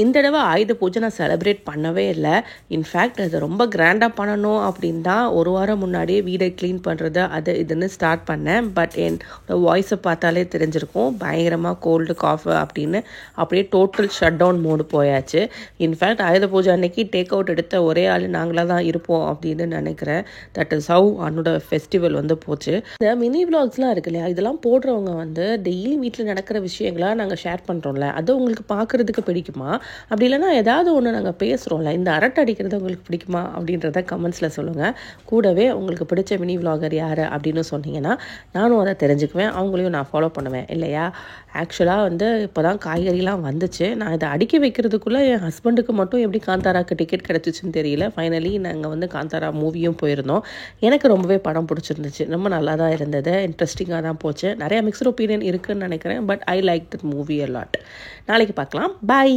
இந்த தடவை ஆயுத பூஜை நான் செலிப்ரேட் பண்ணவே இல்லை. இன்ஃபேக்ட் அது ரொம்ப கிராண்டாக பண்ணணும் அப்படின்னு தான் ஒரு வாரம் முன்னாடியே வீடை க்ளீன் பண்ணுறது அது இதுன்னு ஸ்டார்ட் பண்ணேன். பட் என்னோட வாய்ஸை பார்த்தாலே தெரிஞ்சிருக்கும், பயங்கரமாக கோல்டு காஃப் அப்படின்னு அப்படியே டோட்டல் ஷட் டவுன் மோடு போயாச்சு. இன்ஃபேக்ட் ஆயுத பூஜை அன்னைக்கு டேக் அவுட் எடுத்த ஒரே ஆள் நாங்களாக தான் இருப்போம் அப்படின்னு நினைக்கிறேன். தட் இஸ் ஹவ் என்னோட ஃபெஸ்டிவல் வந்து போச்சு. இந்த மினி விளாக்ஸ்லாம் இருக்கு இல்லையா, இதெல்லாம் போடுறவங்க வந்து டெய்லி வீட்டில் நடக்கிற விஷயங்களா நாங்கள் ஷேர் பண்ணுறோம்ல, அது உங்களுக்கு பார்க்குறதுக்கு பிடிக்குமா? அப்படி இல்லைனா ஏதாவது ஒன்று நாங்கள் பேசுகிறோம்ல, இந்த அரட்டை அடிக்கிறது உங்களுக்கு பிடிக்குமா அப்படின்றத கமெண்ட்ஸில் சொல்லுங்கள். கூடவே உங்களுக்கு பிடிச்ச மினி விளாகர் யார் அப்படின்னு சொன்னீங்கன்னா நானும் அதை தெரிஞ்சுக்குவேன், அவங்களையும் நான் ஃபாலோ பண்ணுவேன் இல்லையா. ஆக்சுவலாக வந்து இப்போ தான் காய்கறிலாம் வந்துச்சு. நான் இதை அடுக்கி வைக்கிறதுக்குள்ளே என் ஹஸ்பண்டுக்கு மட்டும் எப்படி காந்தாராக்கு டிக்கெட் கிடச்சிச்சின்னு தெரியல. ஃபைனலி நாங்கள் வந்து காந்தாரா மூவியும் போயிருந்தோம். எனக்கு ரொம்பவே படம் பிடிச்சிருந்துச்சு, ரொம்ப நல்லா தான் இருந்தது, இன்ட்ரெஸ்டிங்காக தான் போச்சு. நிறைய மிக்ஸ்டு ஒப்பீனியன் இருக்குதுன்னு நினைக்கிறேன், but I like that movie a lot. நாளைக்கு பார்க்கலாம், பை.